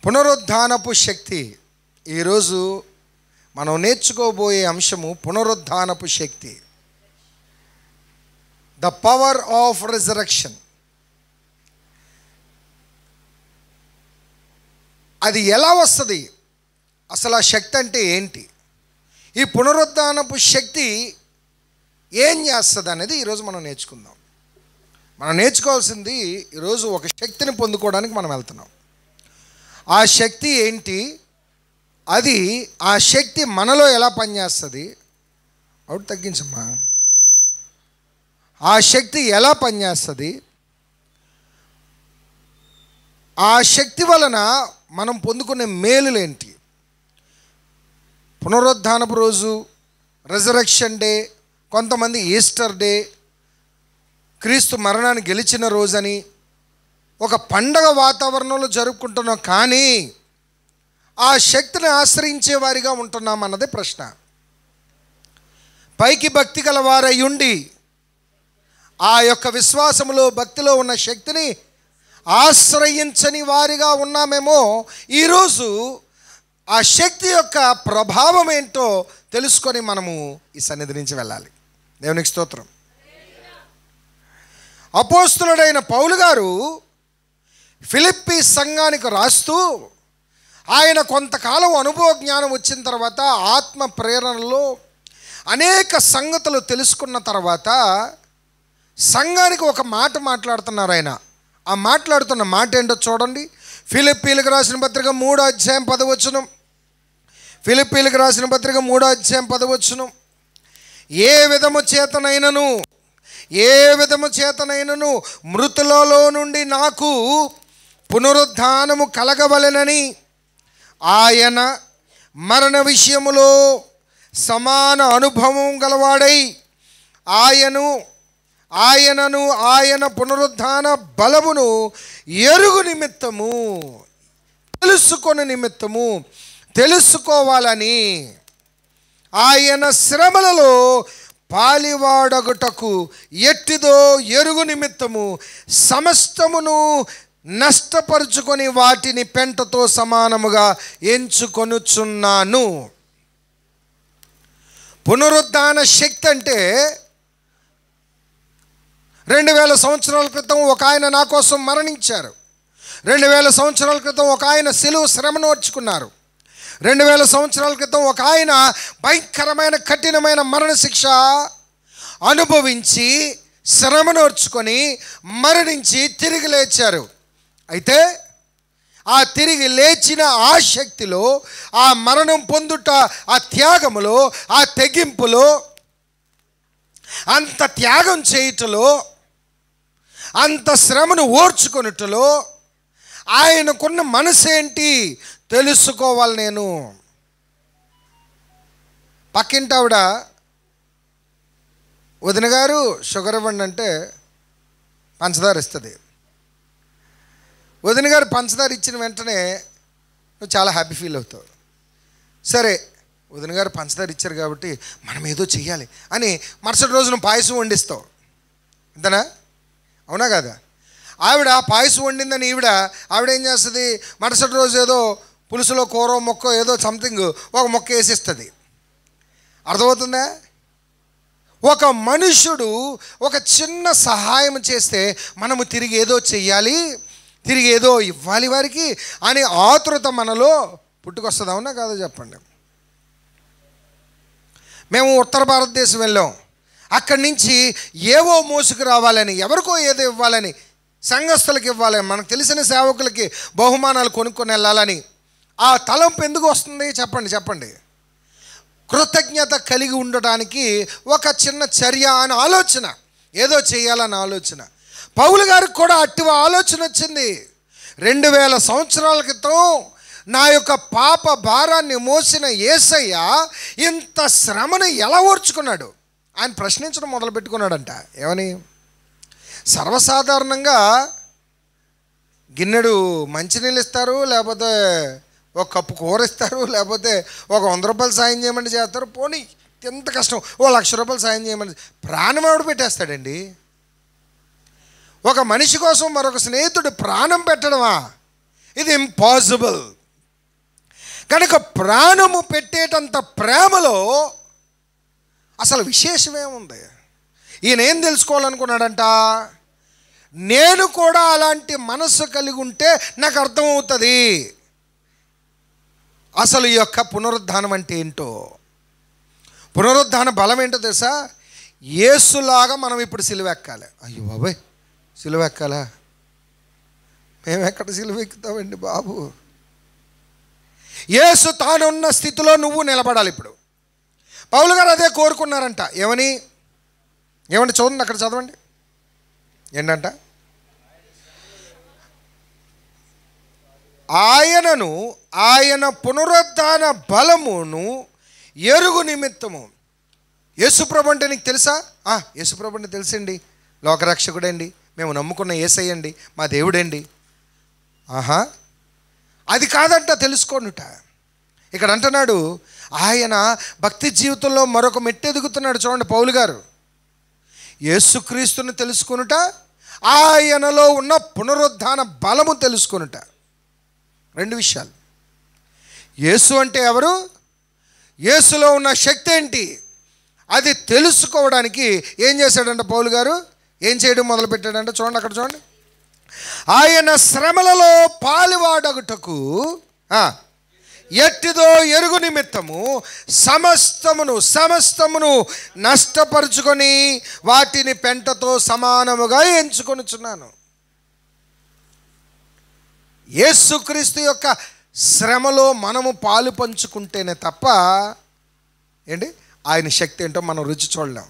పునరుద్ధానపు శక్తి. ఈరోజు మనం నేర్చుకోబోయే అంశము పునరుద్ధానపు శక్తి, ద పవర్ ఆఫ్ రిజరెక్షన్. అది ఎలా వస్తుంది, అసలు ఆ శక్తి అంటే ఏంటి, ఈ పునరుద్ధానపు శక్తి ఏం చేస్తుంది అనేది ఈరోజు మనం నేర్చుకుందాం. మనం నేర్చుకోవాల్సింది ఈరోజు ఒక శక్తిని పొందుకోవడానికి మనం వెళ్తున్నాం. ఆ శక్తి ఏంటి, అది ఆ శక్తి మనలో ఎలా పనిచేస్తుంది, అవుట్ తగ్గించమ్మా, ఆ శక్తి ఎలా పనిచేస్తుంది, ఆ శక్తి వలన మనం పొందుకునే మేలులేంటి. పునరుద్ధానపు రోజు, రిజరెక్షన్ డే, కొంతమంది ఈస్టర్ డే, క్రీస్తు మరణాన్ని గెలిచిన రోజని ఒక పండగ వాతావరణంలో జరుపుకుంటున్నాం, కానీ ఆ శక్తిని ఆశ్రయించే వారిగా ఉంటున్నాం అన్నదే ప్రశ్న. పైకి భక్తి గల వారై ఉండి ఆ యొక్క విశ్వాసములో, భక్తిలో ఉన్న శక్తిని ఆశ్రయించని వారిగా ఉన్నామేమో. ఈరోజు ఆ శక్తి యొక్క ప్రభావం ఏంటో తెలుసుకొని మనము ఈ సన్నిధి నుంచి వెళ్ళాలి. దేవునికి స్తోత్రం. అపోస్తులుడైన పౌలు గారు ఫిలిప్పీ సంఘానికి రాస్తూ, ఆయన కొంతకాలం అనుభవ జ్ఞానం వచ్చిన తర్వాత, ఆత్మ ప్రేరణలో అనేక సంగతులు తెలుసుకున్న తర్వాత సంఘానికి ఒక మాట మాట్లాడుతున్నారు ఆయన. ఆ మాట్లాడుతున్న మాట ఏంటో చూడండి. ఫిలిప్పీలకు రాసిన పత్రిక 3వ అధ్యాయం 10వ వచనం. ఫిలిప్పీలకు రాసిన పత్రిక 3వ అధ్యాయం 10వ వచనం. ఏ విధము చేతనైనను మృతులలో నుండి నాకు పునరుద్ధానము కలగవలెనని ఆయన మరణ విషయములో సమాన అనుభవం గలవాడై ఆయనను ఆయన పునరుద్ధాన బలమును ఎరుగు నిమిత్తము, తెలుసుకోవాలని ఆయన శ్రమలలో పాలివాడగుటకు ఎట్టిదో ఎరుగు నిమిత్తము సమస్తమును నష్టపరుచుకొని వాటిని పెంటతో సమానముగా ఎంచుకొనుచున్నాను. పునరుద్ధాన శక్తి అంటే 2000 సంవత్సరాల క్రితం ఒక ఆయన నా కోసం మరణించారు. 2000 సంవత్సరాల క్రితం ఒక ఆయన సిలువ శ్రమను ఓర్చుకున్నారు. 2000 సంవత్సరాల క్రితం ఒక ఆయన భయంకరమైన కఠినమైన మరణశిక్ష అనుభవించి శ్రమను ఓర్చుకొని మరణించి తిరిగి లేచారు. అయితే ఆ తిరిగి లేచిన ఆ శక్తిలో, ఆ మరణం పొందుట, ఆ త్యాగములో, ఆ తెగింపులో, అంత త్యాగం చేయుటలో, అంత శ్రమను ఓర్చుకొనుటలో ఆయనకున్న మనసేంటి తెలుసుకోవాలి. నేను పక్కింటి ఆవిడ, వదిన గారు షుగర్ ఇవ్వండి అంటే పంచదార ఇస్తుంది. వదిన గారు పంచదార ఇచ్చిన వెంటనే నువ్వు చాలా హ్యాపీ ఫీల్ అవుతావు. సరే, వదిన గారు పంచదార ఇచ్చారు కాబట్టి మనం ఏదో చెయ్యాలి అని మరుసటి రోజు నువ్వు పాయసం వండిస్తావు. అంతేనా? అవునా కదా? ఆవిడ పాయసం వండిందని ఆవిడ ఏం చేస్తుంది, మరుసటి రోజు ఏదో పులుసులో కూర మొక్క ఏదో సంథింగ్ ఒక మొక్క వేసిస్తుంది. అర్థమవుతుందా? ఒక మనుషుడు ఒక చిన్న సహాయం చేస్తే మనము తిరిగి ఏదో చెయ్యాలి, తిరిగి ఏదో ఇవ్వాలి వారికి అని ఆతృత మనలో పుట్టుకొస్తుంది. అవునా కాదో చెప్పండి. మేము ఉత్తర భారతదేశం వెళ్ళాం. అక్కడి నుంచి ఏవో మోసుకు రావాలని, ఎవరికో ఏదో ఇవ్వాలని, సంఘస్థులకు ఇవ్వాలని, మనకు తెలిసిన సేవకులకి బహుమానాలు కొనుక్కొని వెళ్ళాలని ఆ తలంపు ఎందుకు వస్తుంది చెప్పండి. కృతజ్ఞత కలిగి ఉండటానికి ఒక చిన్న చర్య అని ఆలోచన, ఏదో చేయాలని ఆలోచన. పౌలు గారికి కూడా అట్టి ఆలోచన వచ్చింది. 2000 సంవత్సరాల క్రితం నా యొక్క పాప భారాన్ని మోసిన యేసయ్య ఇంత శ్రమను ఎలా ఓర్చుకున్నాడు? ఆయన ప్రశ్నించడం మొదలు పెట్టుకున్నాడంట. ఏమని? సర్వసాధారణంగా గిన్నెడు మంచినీళ్ళు ఇస్తారు, లేకపోతే ఒక కప్పు కూర ఇస్తారు, లేకపోతే ఒక 100 రూపాయలు సాయం చేయమని చేస్తారు. పోనీ ఎంత కష్టం, ఓ 1,00,000 రూపాయలు సాయం చేయమని ప్రాణం ఎవడు పెట్టేస్తాడండి? ఒక మనిషి కోసం మరొక స్నేహితుడు ప్రాణం పెట్టడమా? ఇది ఇంపాసిబుల్. కనుక ప్రాణము పెట్టేటంత ప్రేమలో అసలు విశేషమేముంది? ఈయన ఏం తెలుసుకోవాలనుకున్నాడంట? నేను కూడా అలాంటి మనస్సు కలిగి ఉంటే నాకు అర్థమవుతుంది అసలు ఈ యొక్క పునరుద్ధానం అంటే ఏంటో. పునరుద్ధాన బలం ఏంటో తెలుసా? యేసులాగా మనం ఇప్పుడు సిలువ ఎక్కాలి. అయ్యో బాబాయ్, సిలువ ఎక్కాలా? మేము ఎక్కడ సిలువ ఎక్కుతామండి బాబు? యేసు తానున్న స్థితిలో నువ్వు నిలబడాలి. ఇప్పుడు పౌలు గారు అదే కోరుకున్నారంట. ఏమంటే చూడండి, అక్కడ చదవండి. ఏంటంట? ఆయన పునరుద్ధాన బలమును ఎరుగు నిమిత్తము. యేసుప్రభు అంటే నీకు తెలుసా? యేసుప్రభు అంటే తెలుసండి, లోకరక్షకుడండి, మేము నమ్ముకున్న యేసయ్యండి, మా దేవుడండి. అది కాదంట తెలుసుకోనుట. ఇక్కడ అంటున్నాడు ఆయన భక్తి జీవితంలో మరొక మెట్టు ఎదుగుతున్నాడు. చూడండి పౌలు గారు, యేసుక్రీస్తుని తెలుసుకొనుట, ఆయనలో ఉన్న పునరుద్ధాన బలము తెలుసుకొనుట. రెండు విషయాలు. యేసు అంటే ఎవరు, యేసులో ఉన్న శక్తి ఏంటి, అది తెలుసుకోవడానికి ఏం చేశాడంట పౌలు గారు? ఏం చేయడం మొదలుపెట్టాడంటే చూడండి, అక్కడ చూడండి. ఆయన శ్రమలలో పాలువాడగుటకు ఎట్టిదో ఎరుగు నిమిత్తము సమస్తమును నష్టపరుచుకొని వాటిని పెంటతో సమానముగా ఎంచుకొనుచున్నాను. యేసుక్రీస్తు యొక్క శ్రమలో మనము పాలు పంచుకుంటేనే తప్ప ఏంటి ఆయన శక్తి ఏంటో మనం రుచి చూడలేం.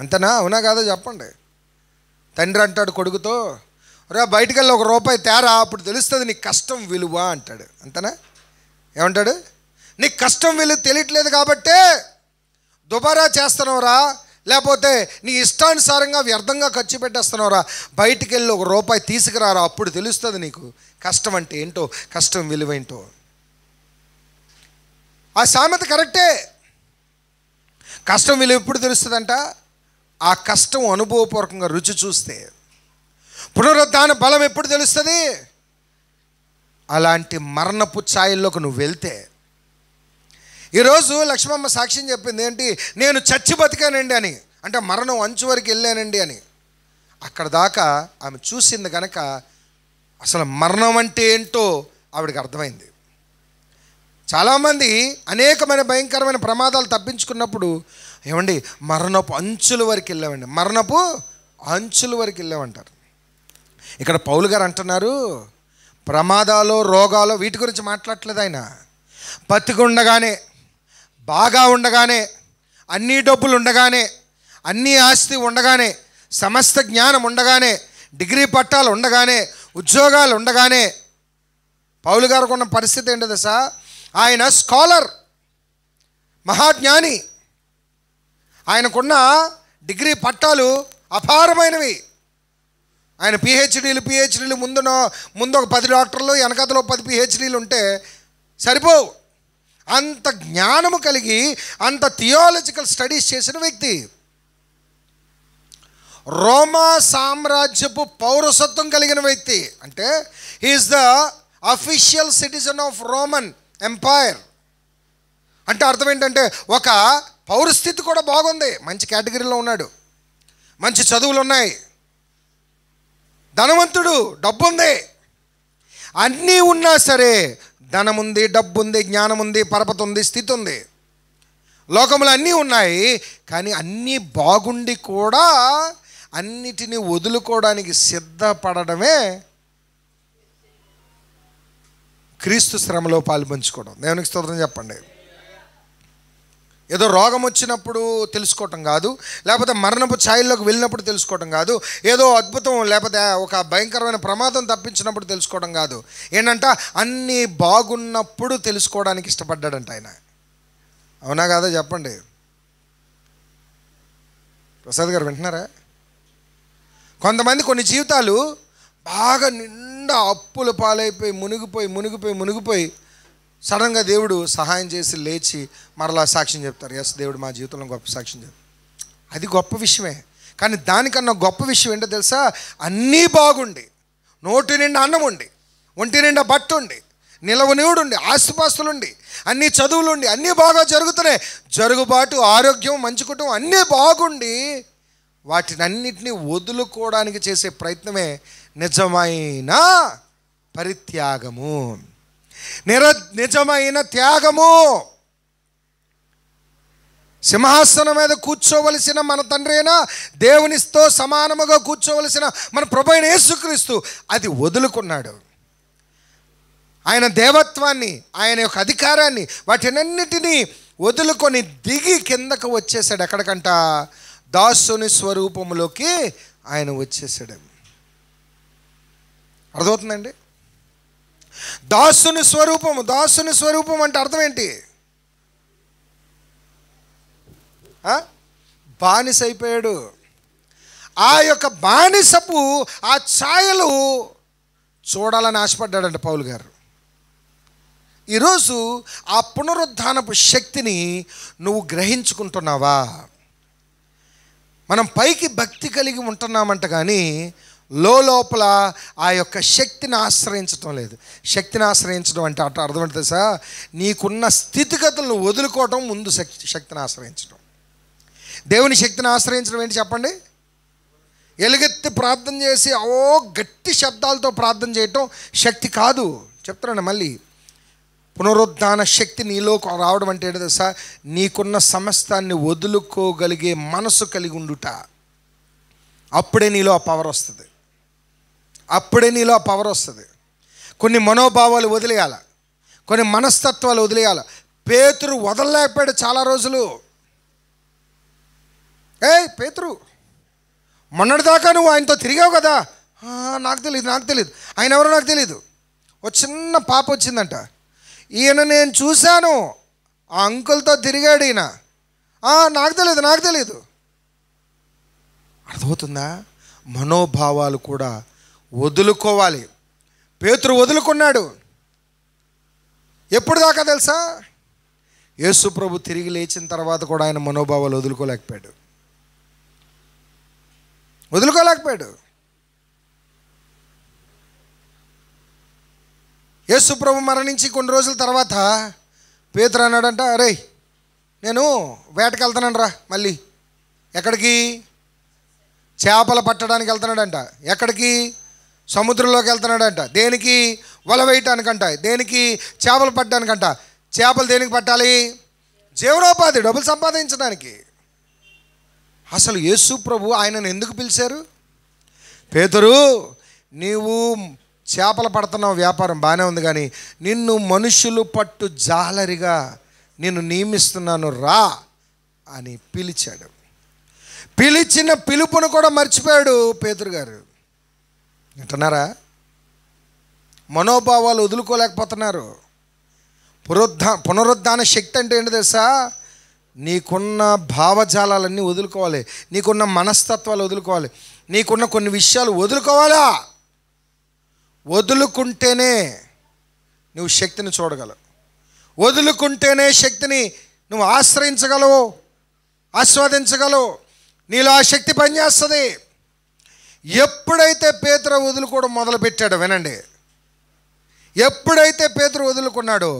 అంతేనా? అవునా కాదో చెప్పండి. తండ్రి అంటాడు కొడుకుతో, రా బయటికి వెళ్ళి ₹1 తేరా, అప్పుడు తెలుస్తుంది నీకు కష్టం విలువ అంటాడు. అంతేనా? ఏమంటాడు? నీకు కష్టం విలువ తెలియట్లేదు కాబట్టే దుబారా చేస్తున్నావురా, లేకపోతే నీ ఇష్టానుసారంగా వ్యర్థంగా ఖర్చు పెట్టేస్తున్నావురా, బయటికి వెళ్ళి ₹1 తీసుకురారా, అప్పుడు తెలుస్తుంది నీకు కష్టం అంటే ఏంటో, కష్టం విలువ ఏంటో. ఆ సామెత కరెక్టే. కష్టం విలువ ఎప్పుడు తెలుస్తుందంట? ఆ కష్టం అనుభవపూర్వకంగా రుచి చూస్తే. పునరుద్ధాన బలం ఎప్పుడు తెలుస్తుంది? అలాంటి మరణపు ఛాయల్లోకి నువ్వు వెళ్తే. ఈరోజు లక్ష్మమ్మ సాక్ష్యం చెప్పింది ఏంటి? నేను చచ్చి బతికానండి అని, అంటే మరణం అంచు వరకు వెళ్ళానండి అని. అక్కడ దాకా ఆమె చూసింది కనుక అసలు మరణం అంటే ఏంటో ఆవిడకి అర్థమైంది. చాలామంది అనేకమైన భయంకరమైన ప్రమాదాలు తప్పించుకున్నప్పుడు ఏమండి మరణపు అంచుల వరకు వెళ్ళామండి, మరణపు అంచుల వరకు వెళ్ళామంటారు. ఇక్కడ పౌలు గారు అంటున్నారు ప్రమాదాలు, రోగాలు వీటి గురించి మాట్లాడట్లేదు ఆయన. బతికుండగానే, బాగా ఉండగానే, అన్ని డబ్బులు ఉండగానే, అన్ని ఆస్తి ఉండగానే, సమస్త జ్ఞానం ఉండగానే, డిగ్రీ పట్టాలు ఉండగానే, ఉద్యోగాలు ఉండగానే పౌలు గారికి ఉన్న పరిస్థితి ఏంటో తెలుసా? ఆయన స్కాలర్, మహాజ్ఞాని, ఆయనకున్న డిగ్రీ పట్టాలు అపారమైనవి. ఆయన పిహెచ్డీలు ముందు ఒక 10 డాక్టర్లు, వెనకతలో 10 పిహెచ్డీలు ఉంటే సరిపోవు. అంత జ్ఞానము కలిగి, అంత థియాలజికల్ స్టడీస్ చేసిన వ్యక్తి. రోమా సామ్రాజ్యపు పౌరసత్వం కలిగిన వ్యక్తి. అంటే he is the official citizen of Roman empire. అంటే అర్థం ఏంటంటే ఒక పౌరస్థితి కూడా బాగుంది, మంచి కేటగిరీలో ఉన్నాడు, మంచి చదువులు ఉన్నాయి, ధనవంతుడు, డబ్బు ఉంది. అన్నీ ఉన్నా సరే ధనముంది, డబ్బు ఉంది, జ్ఞానం ఉంది, పరపతి ఉంది, స్థితి ఉంది, లోకములు అన్నీ ఉన్నాయి. కానీ అన్నీ బాగుండి కూడా అన్నిటినీ వదులుకోవడానికి సిద్ధపడడమే క్రీస్తు శ్రమలో పాలు పంచుకోవడం. దేవునికి స్తోత్రం చెప్పండి. ఏదో రోగం వచ్చినప్పుడు తెలుసుకోవటం కాదు, లేకపోతే మరణపు ఛాయల్లోకి వెళ్ళినప్పుడు తెలుసుకోవటం కాదు, ఏదో అద్భుతం లేకపోతే ఒక భయంకరమైన ప్రమాదం తప్పించినప్పుడు తెలుసుకోవడం కాదు. ఏంటంట అన్నీ బాగున్నప్పుడు తెలుసుకోవడానికి ఇష్టపడ్డాడంట ఆయన. అవునా కాదా చెప్పండి. ప్రసాద్ గారు వింటున్నారా? కొంతమంది కొన్ని జీవితాలు బాగా నిండా అప్పుల పాలైపోయి మునిగిపోయి సడన్గా దేవుడు సహాయం చేసి లేచి మరలా సాక్ష్యం చెప్తారు. ఎస్, దేవుడు మా జీవితంలో గొప్ప సాక్ష్యం చెప్తారు. అది గొప్ప విషయమే. కానీ దానికన్నా గొప్ప విషయం ఏంటో తెలుసా? అన్నీ బాగుండి, నోటి నిండా అన్నం ఉండి, ఒంటి నిండా బట్ట ఉండి, నిలవనివుడుండి, ఆస్తిపాస్తులుండి, అన్ని చదువులుండి, అన్నీ బాగా జరుగుతున్నాయి, జరుగుబాటు, ఆరోగ్యం, మంచి కుటుంబం అన్నీ బాగుండి వాటినన్నిటినీ వదులుకోవడానికి చేసే ప్రయత్నమే నిజమైన పరిత్యాగము, నిజమైన త్యాగము. సింహాసనం మీద కూర్చోవలసిన మన తండ్రి అయినా, దేవునితో సమానముగా కూర్చోవలసిన మన ప్రభు అయిన యేసుక్రీస్తు అది వదులుకున్నాడు. ఆయన దేవత్వాన్ని, ఆయన యొక్క అధికారాన్ని, వాటినన్నిటినీ వదులుకొని దిగి కిందకు వచ్చేసాడు. ఎక్కడికంట? దాసుని స్వరూపంలోకి ఆయన వచ్చేసాడు. అర్థమవుతుందండి? దాసుని స్వరూపము, దాసుని స్వరూపం అంటే అర్థం ఏంటి? బానిస అయిపోయాడు. ఆ యొక్క బానిసపు ఆ ఛాయలు చూడాలని ఆశపడ్డాడంట పౌలు గారు. ఈరోజు ఆ పునరుద్ధానపు శక్తిని నువ్వు గ్రహించుకుంటున్నావా? మనం పైకి భక్తి కలిగి ఉంటున్నామంట, కానీ లోపల ఆ యొక్క శక్తిని ఆశ్రయించడం లేదు. శక్తిని ఆశ్రయించడం అంటే అర్థం అంటే తెలుసా? నీకున్న స్థితిగతులను వదులుకోవటం ముందు శక్తిని ఆశ్రయించడం. దేవుని శక్తిని ఆశ్రయించడం ఏంటి చెప్పండి? ఎలుగెత్తి ప్రార్థన చేసి గట్టి శబ్దాలతో ప్రార్థన చేయటం శక్తి కాదు. చెప్తున్నాను మళ్ళీ, పునరుద్ధాన శక్తి నీలో రావడం అంటే ఏంటి తెలుసా? నీకున్న సమస్తాన్ని వదులుకోగలిగే మనసు కలిగి ఉండుట. అప్పుడే నీలో ఆ పవర్ వస్తుంది. అప్పుడే నీలో ఆ పవర్ వస్తుంది. కొన్ని మనోభావాలు వదిలేయాల, కొన్ని మనస్తత్వాలు వదిలేయాల. పేతురు వదలలేకపోయాడు చాలా రోజులు. పేతురు, మొన్నటిదాకా నువ్వు ఆయనతో తిరిగావు కదా. నాకు తెలియదు ఆయన ఎవరో నాకు తెలియదు. ఒక చిన్న పాప వచ్చిందంట, ఈయన నేను చూశాను, ఆ అంకుల్తో తిరిగాడు ఈయన, నాకు తెలియదు. అర్థమవుతుందా? మనోభావాలు కూడా వదులుకోవాలి. పేతురు వదులుకున్నాడు. ఎప్పుడు దాకా తెలుసా? యేసు ప్రభు తిరిగి లేచిన తర్వాత కూడా ఆయన మనోభావాలు వదులుకోలేకపోయాడు. యేసు ప్రభు మరణించి కొన్ని రోజుల తర్వాత పేతురు అన్నాడంట, అరే నేను వేటకి వెళ్తానంట రా. మళ్ళీ ఎక్కడికి? చేపలు పట్టడానికి వెళ్తున్నాడంట. ఎక్కడికి? సముద్రంలోకి వెళ్తున్నాడంట. దేనికి? వల వేయటానికంట. దేనికి? చేపలు పట్టడానికంట. చేపలు దేనికి పట్టాలి? జీవనోపాధి, డబ్బులు సంపాదించడానికి. అసలు యేసు ప్రభు ఆయనను ఎందుకు పిలిచారు? పేతురు, నీవు చేపలు పడుతున్నావు, వ్యాపారం బాగానే ఉంది, కానీ నిన్ను మనుషులు పట్టు జాలరిగా నిన్ను నియమిస్తున్నాను, రా అని పిలిచాడు. పిలిచిన పిలుపును కూడా మర్చిపోయాడు పేతురు గారు. వింటున్నారా? మనోభావాలు వదులుకోలేకపోతున్నారు. పునరుద్ధాన శక్తి అంటే ఏంటి తెలుసా? నీకున్న భావజాలాలన్నీ వదులుకోవాలి, నీకున్న మనస్తత్వాలు వదులుకోవాలి, నీకున్న కొన్ని విషయాలు వదులుకోవాలా. వదులుకుంటేనే నువ్వు శక్తిని చూడగలవు. వదులుకుంటేనే శక్తిని నువ్వు ఆశ్రయించగలవు, ఆస్వాదించగలవు. నీలో ఆ శక్తి పనిచేస్తుంది. ఎప్పుడైతే పేతురు వదులుకోవడం మొదలుపెట్టాడో, వినండి, ఎప్పుడైతే పేతురు వదులుకున్నాడో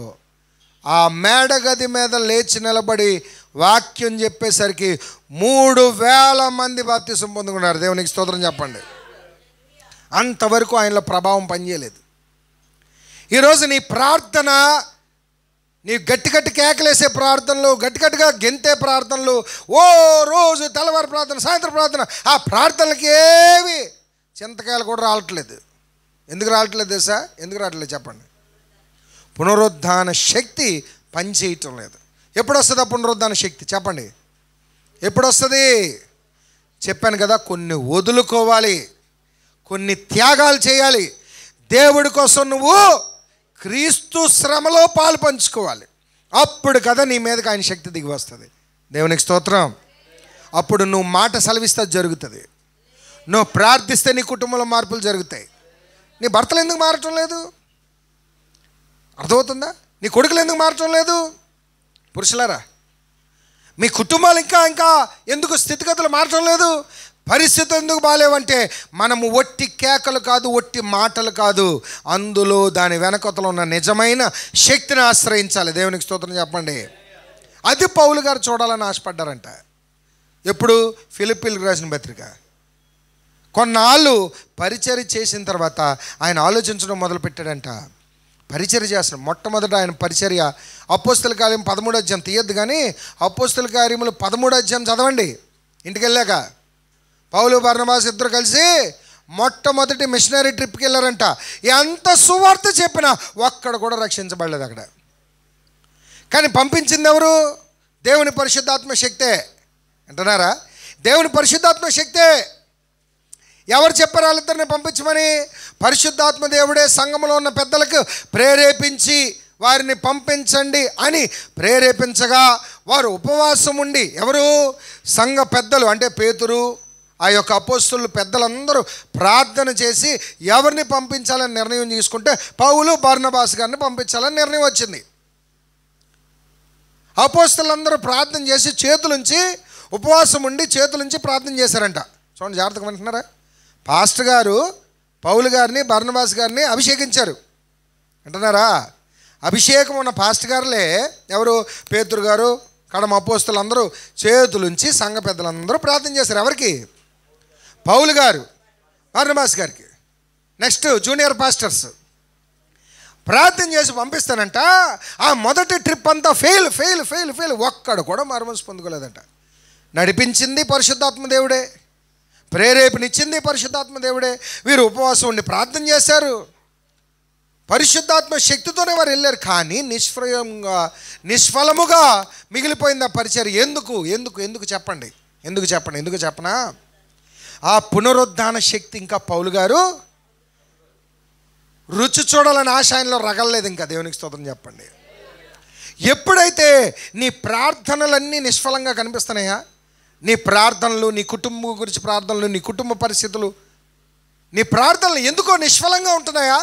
ఆ మేడగది మీద లేచి నిలబడి వాక్యం చెప్పేసరికి 3,000 మంది బాప్తిసం పొందుకున్నారు. దేవునికి స్తోత్రం చెప్పండి. అంతవరకు ఆయనలో ప్రభావం పనిచేయలేదు. ఈరోజు నీ ప్రార్థన, నీ గట్టి కేకలేసే ప్రార్థనలు, గట్టిగా గెంతే ప్రార్థనలు, రోజు తెల్లవారు ప్రార్థన, సాయంత్రం ప్రార్థన, ఆ ప్రార్థనలకి ఏవి చింతకాయలు కూడా రావట్లేదు. ఎందుకు రావట్లేదు తెలుసా? ఎందుకు రావట్లేదు చెప్పండి? పునరుద్ధాన శక్తి పనిచేయటం లేదు. ఎప్పుడు వస్తుంది ఆ పునరుద్ధాన శక్తి చెప్పండి? ఎప్పుడు వస్తుంది? చెప్పాను కదా, కొన్ని వదులుకోవాలి, కొన్ని త్యాగాలు చేయాలి. దేవుడి కోసం నువ్వు క్రీస్తు శ్రమలో పాలు పంచుకోవాలి. అప్పుడు కదా నీ మీదకి ఆయన శక్తి దిగి వస్తుంది. దేవునికి స్తోత్రం. అప్పుడు నువ్వు మాట సెలవిస్తే జరుగుతుంది. నువ్వు ప్రార్థిస్తే నీ కుటుంబంలో మార్పులు జరుగుతాయి. నీ భర్తలు ఎందుకు మారటం లేదు? అర్థమవుతుందా? నీ కొడుకులు ఎందుకు మారటం లేదు? పురుషులారా, మీ కుటుంబాలు ఇంకా ఎందుకు స్థితిగతులు మారటం లేదు? పరిస్థితులు ఎందుకు బాలేవంటే మనము ఒట్టి కేకలు కాదు, ఒట్టి మాటలు కాదు, అందులో దాని వెనకతలో ఉన్న నిజమైన శక్తిని ఆశ్రయించాలి. దేవునికి స్తోత్రం చెప్పండి. అది పౌలు గారు చూడాలని ఆశపడ్డారంట. ఎప్పుడు? ఫిలిప్పీలకు రాసిన పత్రిక. కొన్నాళ్ళు పరిచర్య చేసిన తర్వాత ఆయన ఆలోచించడం మొదలుపెట్టాడంట. పరిచర్య చేస్తున్నాడు. మొట్టమొదట ఆయన పరిచర్య అపోస్తల కార్యం 13వ అధ్యాయం తీయద్దు కానీ అపోస్తల కార్యములు 13వ అధ్యాయం చదవండి. ఇంటికి వెళ్ళాక పౌలు బర్నబాస్ ఇద్దరు కలిసి మొట్టమొదటి మిషనరీ ట్రిప్కి వెళ్ళారంట. ఎంత సువార్త చెప్పినా ఒక్కడ కూడా రక్షించబడలేదు అక్కడ. కానీ పంపించింది ఎవరు? దేవుని పరిశుద్ధాత్మ శక్తే. అంటున్నారా? దేవుని పరిశుద్ధాత్మ శక్తే. ఎవరు చెప్పారు వాళ్ళిద్దరిని పంపించమని? పరిశుద్ధాత్మ దేవుడే సంఘంలో ఉన్న పెద్దలకు ప్రేరేపించి వారిని పంపించండి అని ప్రేరేపించగా వారు ఉపవాసం ఉండి, ఎవరు? సంఘ పెద్దలు అంటే పేతురు, ఆ యొక్క అపోస్తలులు పెద్దలందరూ ప్రార్థన చేసి ఎవరిని పంపించాలని నిర్ణయం తీసుకుంటే పౌలు బర్నబాస్ గారిని పంపించాలని నిర్ణయం వచ్చింది. అపోస్తలందరూ ప్రార్థన చేసి చేతులుంచి ఉపవాసం ఉండి చేతులుంచి ప్రార్థన చేశారంట. చూడండి, జాగ్రత్తగా వింటున్నారా? పాస్టర్ గారు పౌలు గారిని బర్నబాస్ గారిని అభిషేకించారు. అంటున్నారా? అభిషేకం ఉన్న పాస్టర్ గారులే ఎవరు? పేతురు గారు, కడమ అపోస్తలు అందరూ చేతులుంచి సంఘ పెద్దలందరూ ప్రార్థన చేశారు. ఎవరికి? పౌలు గారు, బర్నబాస్ గారికి. నెక్స్ట్ జూనియర్ పాస్టర్స్ ప్రార్థన చేసి పంపిస్తానంట. ఆ మొదటి ట్రిప్ అంతా ఫెయిల్ ఫెయిల్ ఫెయిల్ ఫెయిల్. ఒక్కడ కూడా మారుమనసు పొందుకోలేదంట. నడిపించింది పరిశుద్ధాత్మ దేవుడే, ప్రేరేపణిచ్చింది పరిశుద్ధాత్మ దేవుడే. వీరు ఉపవాసం ఉండి ప్రార్థన చేశారు. పరిశుద్ధాత్మ శక్తితోనే వారు వెళ్ళారు. కానీ నిష్ఫలముగా మిగిలిపోయింది ఆ పరిచర్య. ఎందుకు ఎందుకు ఎందుకు చెప్పండి? ఎందుకు చెప్పనా? ఆ పునరుద్ధాన శక్తి ఇంకా పౌలు గారు రుచి చూడాలని ఆశ ఆయనలో రగలలేదు. ఇంకా దేవునికి స్తోత్రం చెప్పండి. ఎప్పుడైతే నీ ప్రార్థనలన్నీ నిష్ఫలంగా కనిపిస్తున్నాయా, నీ ప్రార్థనలు, నీ కుటుంబం గురించి ప్రార్థనలు, నీ కుటుంబ పరిస్థితులు, నీ ప్రార్థనలు ఎందుకో నిష్ఫలంగా ఉంటున్నాయా?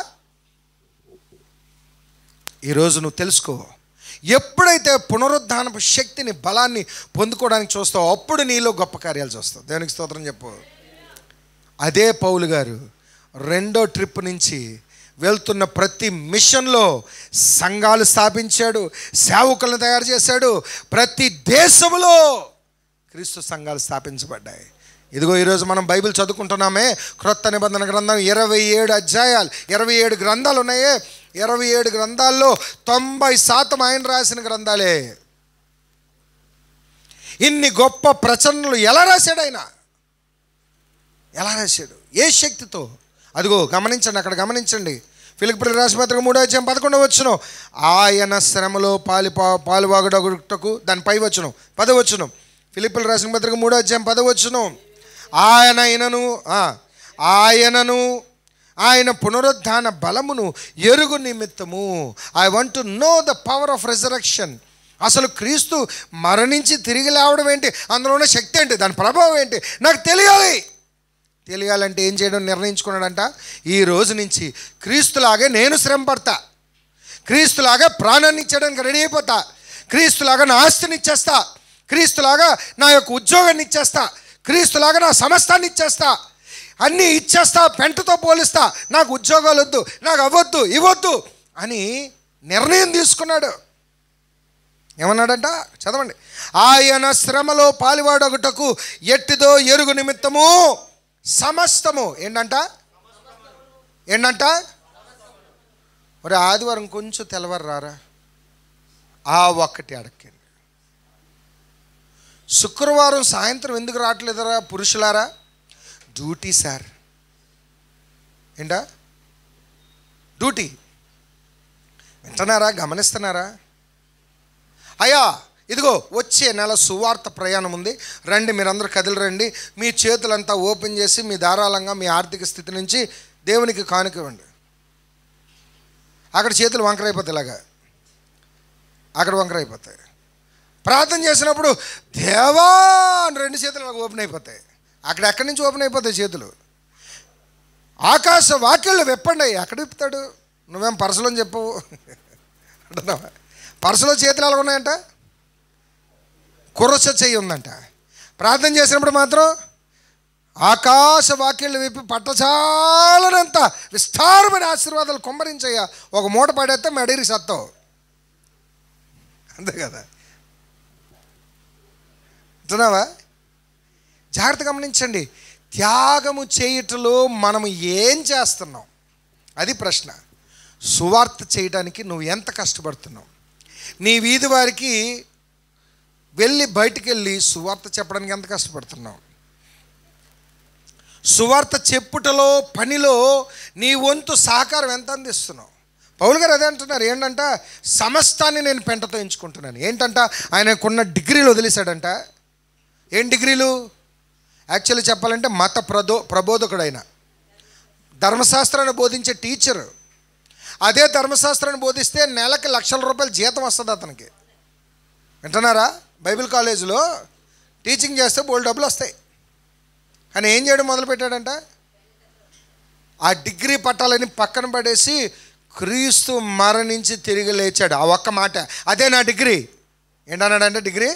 ఈరోజు నువ్వు తెలుసుకో. ఎప్పుడైతే పునరుద్ధానపు శక్తిని, బలాన్ని పొందుకోవడానికి చూస్తావు, అప్పుడు నీలో గొప్ప కార్యాలు చూస్తావు. దేవునికి స్తోత్రం చెప్పు. అదే పౌలు గారు రెండో ట్రిప్ నుంచి వెళ్తున్న ప్రతి మిషన్లో సంఘాలు స్థాపించాడు, సేవకులను తయారు చేశాడు. ప్రతి దేశంలో క్రీస్తు సంఘాలు స్థాపించబడ్డాయి. ఇదిగో ఈరోజు మనం బైబిల్ చదువుకుంటున్నామే, క్రొత్త నిబంధన గ్రంథం 27 అధ్యాయాలు, 27 గ్రంథాలు ఉన్నాయే. 27 గ్రంథాల్లో 90% ఆయన రాసిన గ్రంథాలే. ఇన్ని గొప్ప ప్రచరణలు ఎలా రాశాడు ఆయన? ఎలా రాశాడు? ఏ శక్తితో? అదిగో గమనించండి, అక్కడ గమనించండి. ఫిలిప్పీయులకు రాసిన పత్రిక 3వ అధ్యాయం 11వ వచనం. ఆయన శ్రమలో పాలువాగుటకు, దాని పై వచనం 10వ వచనం. ఫిలిప్పీయులకు రాసిన పత్రిక 3వ అధ్యాయం 10వ వచనం. ఆయనను ఆయన పునరుద్ధాన బలమును ఎరుగు నిమిత్తము. I want to know the power of resurrection. అసలు క్రీస్తు మరణించి తిరిగి లేవడం ఏంటి, అందులో ఉన్న శక్తి ఏంటి, దాని ప్రభావం ఏంటి నాకు తెలియాలంటే ఏం చేయడం నిర్ణయించుకున్నాడంట. ఈ రోజు నుంచి క్రీస్తులాగే నేను శ్రమ పడతా, క్రీస్తులాగా ప్రాణాన్ని ఇచ్చేయడానికి రెడీ అయిపోతా, క్రీస్తులాగా నా ఆస్తిని ఇచ్చేస్తా, క్రీస్తులాగా నా యొక్క ఉద్యోగాన్ని ఇచ్చేస్తా, క్రీస్తులాగా నా సమస్తాన్ని ఇచ్చేస్తా, అన్నీ ఇచ్చేస్తా, పెంటతో పోలిస్తా, నాకు ఉద్యోగాలు వద్దు, నాకు అవ్వద్దు, ఇవ్వద్దు అని నిర్ణయం తీసుకున్నాడు. ఏమన్నాడంట? చదవండి. ఆయన శ్రమలో పాలువాడొకటకు ఎట్టిదో ఎరుగు నిమిత్తము సమస్తము. ఏంటంట? ఒరే ఆదివారం కొంచెం తెల్లవారు రారా, ఆ ఒక్కటి అడక్కండి. శుక్రవారం సాయంత్రం ఎందుకు రావట్లేదరా పురుషులారా? Duty sir. ఏంటా డ్యూటీ? వింటున్నారా? గమనిస్తున్నారా? అయ్యా ఇదిగో వచ్చే నెల సువార్త ప్రయాణం ఉంది, రండి, మీరందరూ కదిలిరండి, మీ చేతులంతా ఓపెన్ చేసి మీ ధారాళంగా మీ ఆర్థిక స్థితి నుంచి దేవునికి కానుక ఇవ్వండి. అక్కడ చేతులు వంకరైపోతాయి, ఇలాగా అక్కడ వంకరైపోతాయి. ప్రార్థన చేసినప్పుడు దేవా అని 2 చేతులు అలాగ ఓపెన్ అయిపోతాయి. అక్కడ ఎక్కడి నుంచి ఓపెన్ అయిపోతాయి చేతులు? ఆకాశ వాక్యాలు విప్పండి. ఎక్కడ విప్పుతాడు? నువ్వేం పర్సులో చెప్పవు అంటున్నావా? పర్సులో చేతులు ఎలా ఉన్నాయంట? కుర్రస చెయ్యి ఉందంట. ప్రార్థన చేసినప్పుడు మాత్రం ఆకాశ వాక్యాలు విప్పి పట్టచాలనంత విస్తారమైన ఆశీర్వాదాలు కుమ్మరించయ్యా. ఒక మూట పడేస్తే మెడీరి సత్తావు, అంతే కదా. అంటున్నావా? జాగ్రత్త గమనించండి. త్యాగము చేయుటలో మనం ఏం చేస్తున్నాం, అది ప్రశ్న. సువార్త చేయడానికి నువ్వు ఎంత కష్టపడుతున్నావు? నీ వీధి వారికి బయటికి వెళ్ళి సువార్త చెప్పడానికి ఎంత కష్టపడుతున్నావు? సువార్త చెప్పుటలో, పనిలో నీ వంతు సహకారం ఎంత అందిస్తున్నావు? పౌలు గారు అదే అంటున్నారు. ఏంటంట, సమస్తాన్ని నేను పెంటతో ఎంచుకుంటున్నాను. ఏంటంట, ఆయనకున్న డిగ్రీలు వదిలేశాడంట. ఏం డిగ్రీలు? యాక్చువల్లీ చెప్పాలంటే మత ప్రబోధకుడైన, ధర్మశాస్త్రాన్ని బోధించే టీచరు. అదే ధర్మశాస్త్రాన్ని బోధిస్తే నెలకి లక్షల రూపాయలు జీతం వస్తుంది అతనికి. వింటున్నారా? బైబిల్ కాలేజీలో టీచింగ్ చేస్తే బోల్డ్ డబ్బులు వస్తాయి. కానీ ఏం చేయడం మొదలుపెట్టాడంట, ఆ డిగ్రీ పట్టాలని పక్కన పడేసి క్రీస్తు మరణించి తిరిగి లేచాడు. ఆ ఒక్క మాట, అదే నా డిగ్రీ. ఏంటన్నాడంటే, డిగ్రీ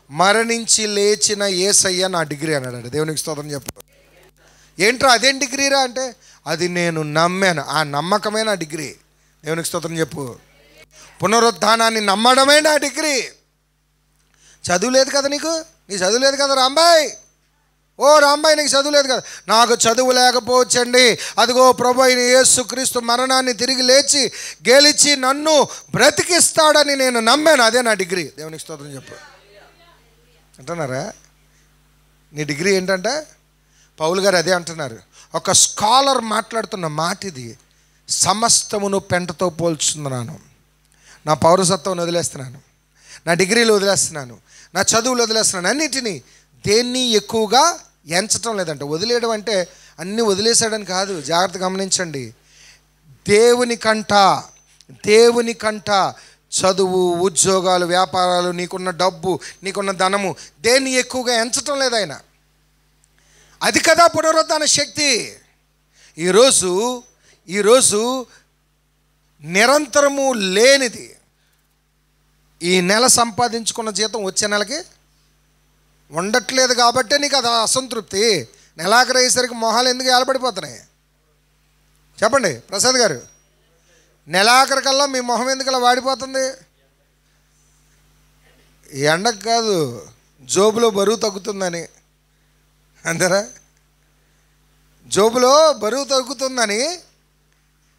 మరణించి లేచిన యేసయ్య నా డిగ్రీ అన్నాడు. దేవునికి స్తోత్రం చెప్పు. ఏంట్రా అదేం డిగ్రీరా అంటే, అది నేను నమ్మాను, ఆ నమ్మకమే నా డిగ్రీ. దేవునికి స్తోత్రం చెప్పు. పునరుద్ధానాన్ని నమ్మడమే నా డిగ్రీ. చదువు లేదు కదా నీకు, నీ చదువు లేదు కదా రాంబాయ్. ఓ రాంబాయ్, నీకు చదువు లేదు కదా. నాకు చదువు లేకపోవచ్చండి, అదిగో ప్రభు అయిన యేసుక్రీస్తు మరణాన్ని తిరిగి లేచి గెలిచి నన్ను బ్రతికిస్తాడని నేను నమ్మాను, అదే నా డిగ్రీ. దేవునికి స్తోత్రం చెప్పు. అంటున్నారా? నీ డిగ్రీ ఏంటంటే, పౌలు గారు అదే అంటున్నారు. ఒక స్కాలర్ మాట్లాడుతున్న మాట ఇది. సమస్తమును పెంటతో పోల్చుతున్నాను. నా పౌరసత్వం వదిలేస్తున్నాను, నా డిగ్రీలు వదిలేస్తున్నాను, నా చదువులు వదిలేస్తున్నాను, అన్నిటినీ. దేన్ని ఎక్కువగా ఎంచటం లేదంట. వదిలేయడం అంటే అన్నీ వదిలేశాడని కాదు. జాగ్రత్త గమనించండి. దేవుని కంట చదువు, ఉద్యోగాలు, వ్యాపారాలు, నీకున్న డబ్బు, నీకున్న ధనము, దేన్ని ఎక్కువగా ఎంచటం లేదు ఆయన. అది కదా పునరుద్ధాన శక్తి. ఈరోజు నిరంతరము లేనిది, ఈ నెల సంపాదించుకున్న జీతం వచ్చే నెలకి ఉండట్లేదు కాబట్టే నీకు అది అసంతృప్తి. నెలాఖరు అయ్యేసరికి మొహాలు ఎందుకు ఏలబడిపోతున్నాయి చెప్పండి ప్రసాద్ గారు? నెలాఖరికల్లా మీ మొహం ఎందుకు అలా వాడిపోతుంది? ఎండకు కాదు, జోబులో బరువు తగ్గుతుందని. అంతేరా? జోబులో బరువు తగ్గుతుందని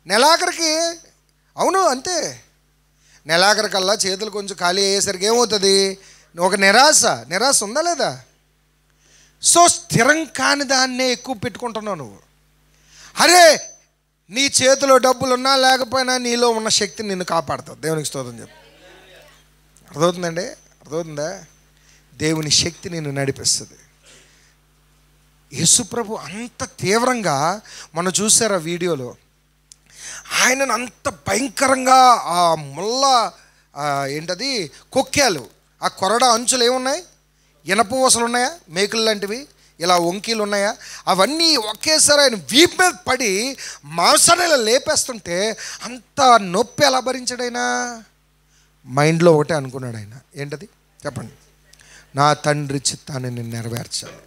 నెలాఖరికి. అవును, అంతే. నెలాఖరికల్లా చేతులు కొంచెం ఖాళీ అయ్యేసరికి ఏమవుతుంది? ఒక నిరాశ ఉందా లేదా? సో స్థిరం కాని దాన్నే ఎక్కువ పెట్టుకుంటున్నావు నువ్వు. అరే, నీ చేతిలో డబ్బులున్నా లేకపోయినా నీలో ఉన్న శక్తిని నిన్ను కాపాడుతావు. దేవునికి స్తోత్రం చెప్పు. అర్థమవుతుందండి? అర్థమవుతుందా? దేవుని శక్తి నిన్ను నడిపిస్తుంది. యేసుప్రభు అంత తీవ్రంగా మనం చూసారు ఆ వీడియోలో. ఆయనను అంత భయంకరంగా ఆ ముళ్ళ ఏంటది కొక్కాలు, ఆ కొరడా అంచులు ఏమున్నాయి? ఇనప ఊసలు ఉన్నాయా? మేకులు లాంటివి ఇలా వంకీలు ఉన్నాయా? అవన్నీ ఒకేసారి ఆయన వీపు మీద పడి మాంసాన్ని ఇలా లేపేస్తుంటే అంత నొప్పి ఎలా భరించాడైనా? మైండ్లో ఒకటే అనుకున్నాడు ఆయన. ఏంటది చెప్పండి? నా తండ్రి చిత్తాన్ని నేను నెరవేర్చాలి,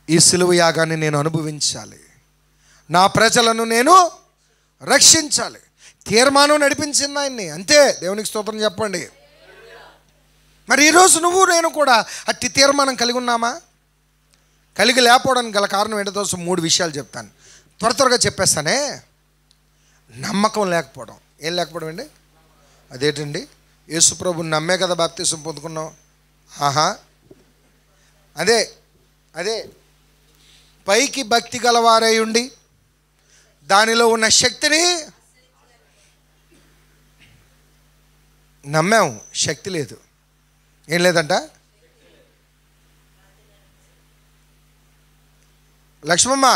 ఈ సిలువ యాగాన్ని నేను అనుభవించాలి, నా ప్రజలను నేను రక్షించాలి. తీర్మానం నడిపించింది ఆయన్ని, అంతే. దేవునికి స్తోత్రం చెప్పండి. మరి ఈరోజు నువ్వు నేను కూడా అట్టి తీర్మానం కలిగి ఉన్నామా? కలిగి లేకపోవడానికి గల కారణం ఏంటో 3 విషయాలు చెప్తాను. త్వరగా చెప్పేస్తానే. నమ్మకం లేకపోవడం. ఏం లేకపోవడం అండి? అదేంటండి? యేసుప్రభుని నమ్మే కదా బాప్తిసం పొందుకున్నావు. అదే పైకి భక్తి గలవారై ఉండి దానిలో ఉన్న శక్తిని నమ్మాము, శక్తి లేదు. ఏం లేదంట? లక్ష్మమ్మ,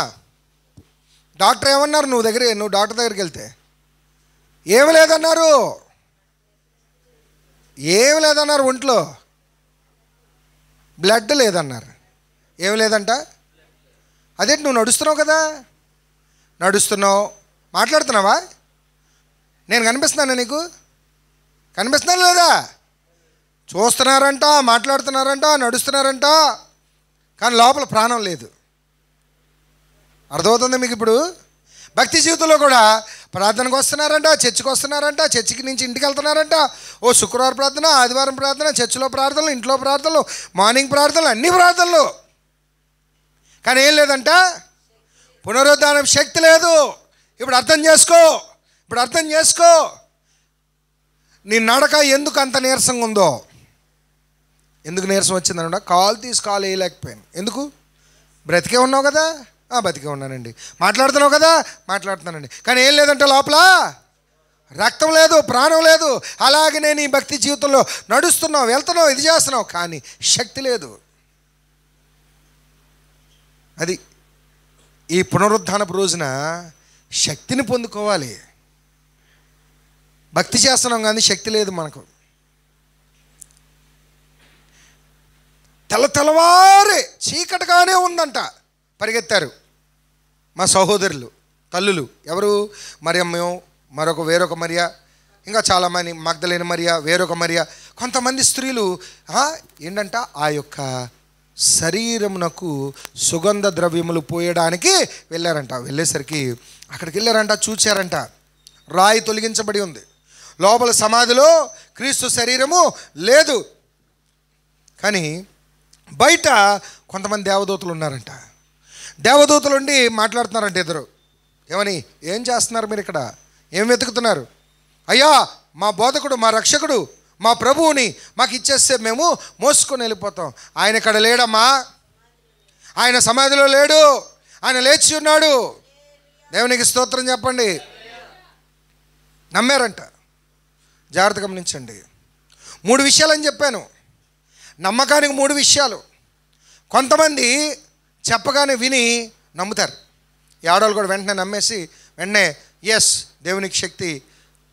డాక్టర్ ఏమన్నారు? నువ్వు డాక్టర్ దగ్గరికి వెళ్తే ఏమి లేదన్నారు. ఒంట్లో బ్లడ్ లేదన్నారు. ఏమి లేదంట. అదేంటి? నువ్వు నడుస్తున్నావు కదా, మాట్లాడుతున్నావా? నేను కనిపిస్తున్నానా నీకు? కనిపిస్తున్నాను లేదా? చూస్తున్నారంట, మాట్లాడుతున్నారంట, నడుస్తున్నారంట, కానీ లోపల ప్రాణం లేదు. అర్థమవుతుంది మీకు ఇప్పుడు? భక్తి జీవితంలో కూడా ప్రార్థనకు వస్తున్నారంట, చర్చికి వస్తున్నారంట, చర్చికి నుంచి ఇంటికి వెళ్తున్నారంట. ఓ శుక్రవారం ప్రార్థన, ఆదివారం ప్రార్థన, చర్చిలో ప్రార్థనలు, ఇంట్లో ప్రార్థనలు, మార్నింగ్ ప్రార్థనలు, అన్ని ప్రార్థనలు. కానీ ఏం లేదంట, పునరుద్ధానం శక్తి లేదు. ఇప్పుడు అర్థం చేసుకో నీ నడక ఎందుకు అంత నీరసంగా ఉందో. ఎందుకు నీరసం వచ్చిందనమాట? కాలు తీసి కాలు వేయలేకపోయాను. ఎందుకు? బ్రతికే ఉన్నావు కదా. బతికే ఉన్నానండి. మాట్లాడుతున్నావు కదా. మాట్లాడుతున్నానండి. కానీ ఏం లేదంటే లోపల రక్తం లేదు, ప్రాణం లేదు. అలాగే నేను ఈ భక్తి జీవితంలో నడుస్తున్నావు, వెళ్తున్నావు, ఇది చేస్తున్నావు, కానీ శక్తి లేదు. అది ఈ పునరుద్ధానపు రోజున శక్తిని పొందుకోవాలి. భక్తి చేస్తున్నాం కానీ శక్తి లేదు మనకు. తెల్లవారే చీకటిగానే ఉందంట. పరిగెత్తారు మా సహోదరులు, తల్లులు. ఎవరు? మరియమ్మ, వేరొక మరియా, ఇంకా చాలామంది, మగ్దలేని మరియా, వేరొక మరియా, కొంతమంది స్త్రీలు ఏంటంట ఆ యొక్క శరీరమునకు సుగంధ ద్రవ్యములు పోయడానికి వెళ్ళారంట. వెళ్ళేసరికి అక్కడికి వెళ్ళారంట, చూచారంట రాయి తొలగించబడి ఉంది. లోపల సమాధిలో క్రీస్తు శరీరము లేదు. కానీ బయట కొంతమంది దేవదూతలు ఉన్నారంట. దేవదూతలు ఉండి మాట్లాడుతున్నారంట ఇద్దరు. ఏమని? ఏం చేస్తున్నారు మీరు ఇక్కడ? ఏం వెతుకుతున్నారు? అయ్యా, మా బోధకుడు, మా రక్షకుడు, మా ప్రభువుని మాకు ఇచ్చేస్తే మేము మోసుకొని వెళ్ళిపోతాం. ఆయన ఇక్కడ లేడమ్మా, ఆయన సమాధిలో లేడు, ఆయన లేచి ఉన్నాడు. దేవునికి స్తోత్రం చెప్పండి. నమ్మారంట. జాగ్రత్త గమనించండి. 3 విషయాలని చెప్పాను. నమ్మకానికి 3 విషయాలు. కొంతమంది చెప్పగానే విని నమ్ముతారు. ఈ ఆడవాళ్ళు కూడా వెంటనే నమ్మేసి వెంటనే ఎస్, దేవునికి శక్తి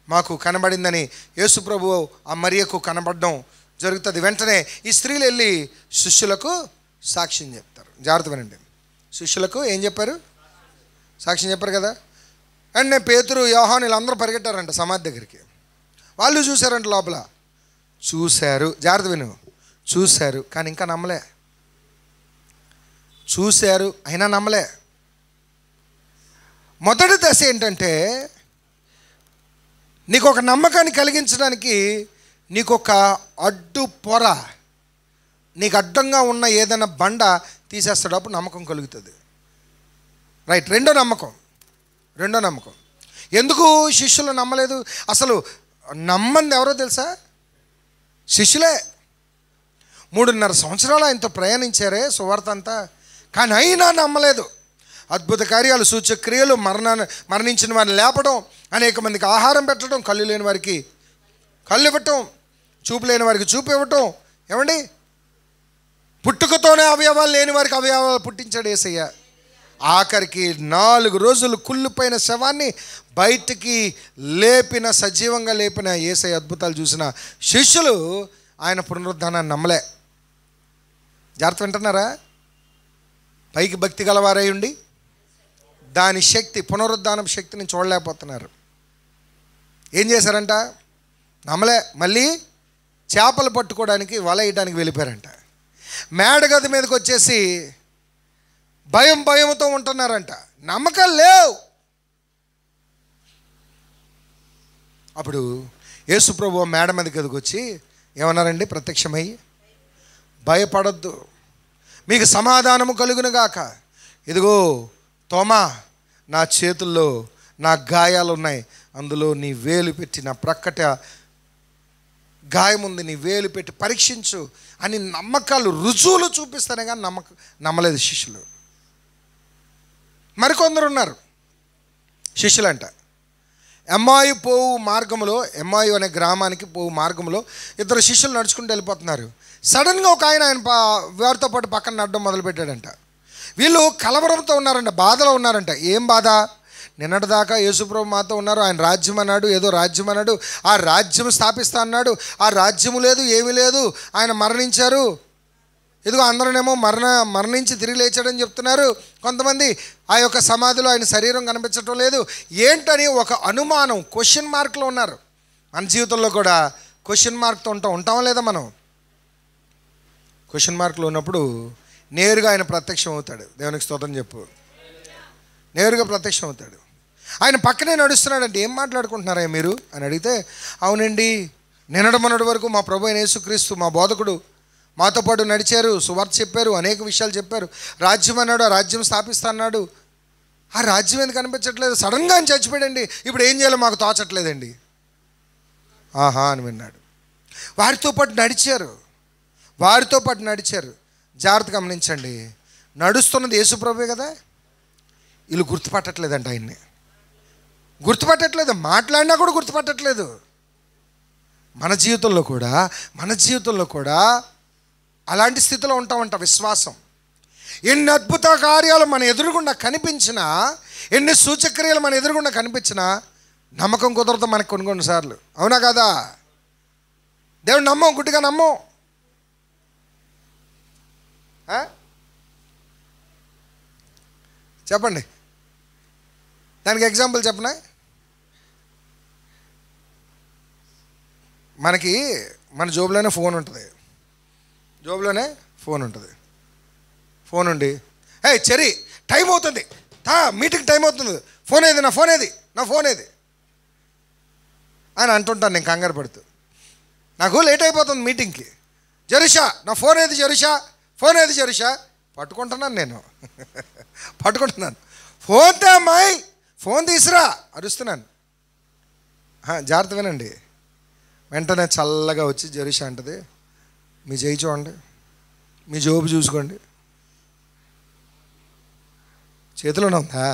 మాకు కనబడిందని యేసు ప్రభువు ఆ మరియకు కనబడడం జరుగుతుంది. వెంటనే ఈ స్త్రీలు వెళ్ళి శిష్యులకు సాక్ష్యం చెప్తారు. జాగ్రత్త వినండి. శిష్యులకు ఏం చెప్పారు? సాక్ష్యం చెప్పారు కదా. వెంటనే పేతురు, యోహాను వీళ్ళందరూ పరిగెట్టారంట సమాధి దగ్గరికి. వాళ్ళు చూశారంట. లోపల చూశారు. జాగ్రత్త విను. చూశారు కానీ ఇంకా నమ్మలే. చూశారు అయినా నమ్మలే. మొదటి దశ ఏంటంటే, నీకు ఒక నమ్మకాన్ని కలిగించడానికి నీకు ఒక అడ్డు పొర, నీకు అడ్డంగా ఉన్న ఏదైనా బండ తీసేస్తాడు, అప్పుడు నమ్మకం కలుగుతుంది. రైట్. రెండో నమ్మకం. ఎందుకు శిష్యులు నమ్మలేదు? అసలు నమ్మంది ఎవరో తెలుసా? శిష్యులే. 3.5 సంవత్సరాలు ఆయనతో ప్రయాణించారే సువార్త అంతా, కానీ అయినా నమ్మలేదు. అద్భుత కార్యాలు, సూచక్రియలు, మరణించిన వారిని లేపడం, అనేక మందికి ఆహారం పెట్టడం, కళ్ళు లేని వారికి కళ్ళు ఇవ్వటం, చూపు లేని వారికి చూపు ఇవ్వటం. ఏమండి? పుట్టుకతోనే అవయవాలు లేని వారికి అవయవాలు పుట్టించాడు యేసయ్య. ఆఖరికి 4 రోజులు కుళ్ళిపోయిన శవాన్ని బయటికి లేపిన, సజీవంగా లేపిన యేసయ్య అద్భుతాలు చూసిన శిష్యులు ఆయన పునరుద్ధానాన్ని నమ్మలే. జాగ్రత్త వింటున్నారా? పైకి భక్తి గలవారై ఉండి దాని శక్తి, పునరుద్ధానం శక్తిని చూడలేకపోతున్నారు. ఏం చేశారంట? నమ్మలే. మళ్ళీ చేపలు పట్టుకోవడానికి వల వేయడానికి వెళ్ళిపోయారంట. మేడగది మీదకి వచ్చేసి భయంతో ఉంటున్నారంట. నమ్మకాలు లేవు. అప్పుడు యేసు ప్రభువు మేడ మీద గదికి వచ్చి ఏమన్నారండి? ప్రత్యక్షమై, భయపడొద్దు, మీకు సమాధానము కలుగునుగాక. ఇదిగో తోమా, నా చేతుల్లో నా గాయాలు ఉన్నాయి, అందులో నీ వేలు పెట్టి, నా ప్రక్కట గాయం ఉంది, నీ వేలు పెట్టి పరీక్షించు అని నమ్మకాలు, రుజువులు చూపిస్తానే కానీ నమ్మలేదు శిష్యులు. మరికొందరు ఉన్నారు శిష్యులంట. ఎమ్మాయి పోవు మార్గంలో, ఎమ్మాయి అనే గ్రామానికి పోవు మార్గంలో 2 శిష్యులు నడుచుకుంటూ వెళ్ళిపోతున్నారు. సడన్గా ఒక ఆయన వారితో పాటు పక్కన నడడం మొదలుపెట్టాడంట. వీళ్ళు కలవరంతో ఉన్నారంట, బాధలో ఉన్నారంట. ఏం బాధ? నిన్నటిదాకా యేసుప్రభు మాతో ఉన్నారు, ఆయన రాజ్యం అన్నాడు, ఏదో రాజ్యం అన్నాడు, ఆ రాజ్యం స్థాపిస్తా అన్నాడు, ఆ రాజ్యము లేదు, ఏమీ లేదు, ఆయన మరణించారు, ఇదిగో అందరూనేమో మరణించి తిరిగి లేచాడని చెప్తున్నారు. కొంతమంది ఆ యొక్క సమాధిలో ఆయన శరీరం కనిపించడం లేదు. ఏంటని ఒక అనుమానం, క్వశ్చన్ మార్క్లో ఉన్నారు. మన జీవితంలో కూడా క్వశ్చన్ మార్క్తో ఉంటామా లేదా? మనం క్వశ్చన్ మార్క్లో ఉన్నప్పుడు నేరుగా ఆయన ప్రత్యక్షం అవుతాడు. దేవునికి స్తోత్రం చెప్పు. నేరుగా ప్రత్యక్షం అవుతాడు. ఆయన పక్కనే నడుస్తున్నాడంటే ఏం మాట్లాడుకుంటున్నారా మీరు అని అడిగితే, అవునండి నిన్నటి వరకు మా ప్రభు అయిన యేసుక్రీస్తు మా బోధకుడు మాతో పాటు నడిచారు, సువార్త చెప్పారు, అనేక విషయాలు చెప్పారు, రాజ్యం అన్నాడు, ఆ రాజ్యం స్థాపిస్తా అన్నాడు. ఆ రాజ్యం ఎందుకు కనిపించట్లేదు? సడన్గా ఆయన చచ్చిపోయాడండి, ఇప్పుడు ఏం చేయాలో మాకు తోచట్లేదండి. ఆహా అని విన్నాడు. వారితో పాటు నడిచారు. జాగ్రత్త గమనించండి, నడుస్తున్నది యేసుప్రభువే కదా. వీళ్ళు గుర్తుపట్టట్లేదంట ఆయన్ని, గుర్తుపట్టట్లేదు, మాట్లాడినా కూడా గుర్తుపట్టట్లేదు. మన జీవితంలో కూడా అలాంటి స్థితిలో ఉంటామంట. విశ్వాసం ఎన్ని అద్భుత కార్యాలు మన ఎదురుగుండా కనిపించినా, ఎన్ని సూచక్రియలు మన ఎదురుగుండా కనిపించినా నమ్మకం కుదరదు మనకు కొన్నిసార్లు. అవునా కదా? దేవుడు నమ్మం, గుడ్డిగా నమ్మం. చెప్పండి, దానికి ఎగ్జాంపుల్ చెప్పనా? మనకి మన జోబులోనే ఫోన్ ఉంటుంది. ఫోన్ ఉండి, హే చెరి టైం అవుతుంది, మీటింగ్ టైం అవుతుంది, నా ఫోన్ ఏది అని అంటుంటాను నేను కంగారు పడుతూ. నాకు లేట్ అయిపోతుంది మీటింగ్కి. జరుషా నా ఫోన్ ఏది జరుషా పట్టుకుంటున్నాను. ఫోన్ తీసురా అరుస్తున్నాను. జాగ్రత్త వినండి. వెంటనే చల్లగా వచ్చి జరుషా అంటది, మీ చేయి చూడండి, మీ జోబు చూసుకోండి, చేతిలోనే ఉందా?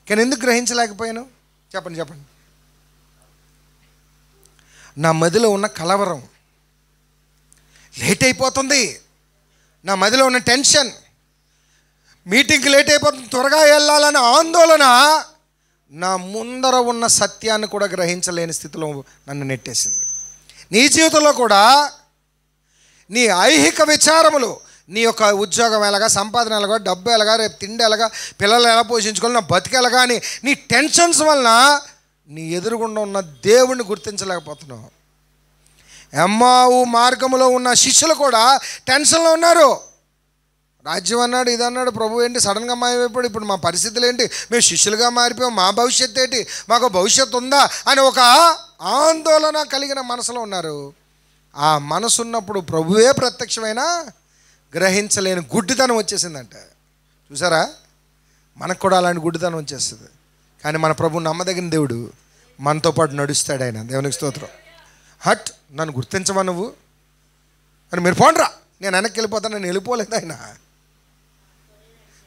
కానీ ఎందుకు గ్రహించలేకపోయాను? చెప్పండి. నా మదిలో ఉన్న కలవరం, లేట్ అయిపోతుంది, నా మదిలో ఉన్న టెన్షన్, మీటింగ్కి లేట్ అయిపోతుంది, త్వరగా వెళ్ళాలనే ఆందోళన నా ముందర ఉన్న సత్యాన్ని కూడా గ్రహించలేని స్థితిలో నన్ను నెట్టేసింది. నీ జీవితంలో కూడా నీ ఐహిక విచారములు, నీ యొక్క ఉద్యోగం ఎలాగా, సంపాదన ఎలాగా, డబ్బు ఎలాగా, రేపు తిండి ఎలాగా, పిల్లలు ఎలా పోషించుకోవాలి, నా బతికెలాగా అని నీ టెన్షన్స్ వలన నీ ఎదురుగుండా ఉన్న దేవుణ్ణి గుర్తించలేకపోతున్నావు. ఎమ్మావు మార్గములో ఉన్న శిష్యులు కూడా టెన్షన్లో ఉన్నారు. రాజ్యం అన్నాడు, ఇది అన్నాడు, ప్రభు ఏంటి సడన్గా మాయమైపోయాడు, ఇప్పుడు మా పరిస్థితులు ఏంటి, మేము శిష్యులుగా మారిపోయాం, మా భవిష్యత్తు ఏంటి, మాకు భవిష్యత్తు ఉందా అని ఒక ఆందోళన కలిగిన మనసులో ఉన్నారు. ఆ మనసు ఉన్నప్పుడు ప్రభువే ప్రత్యక్షమైనా గ్రహించలేని గుడ్డితనం వచ్చేసిందంట. చూసారా, మనకు కూడా అలాంటి గుడ్డితనం వచ్చేస్తుంది. కానీ మన ప్రభు నమ్మదగిన దేవుడు, మనతో పాటు నడుస్తాడు ఆయన. దేవునికి స్తోత్రం. నన్ను గుర్తించవా నువ్వు అని, మీరు పోండ్రా, నేను వెనక్కి వెళ్ళిపోతాను, నేను వెళ్ళిపోలేదు. ఆయన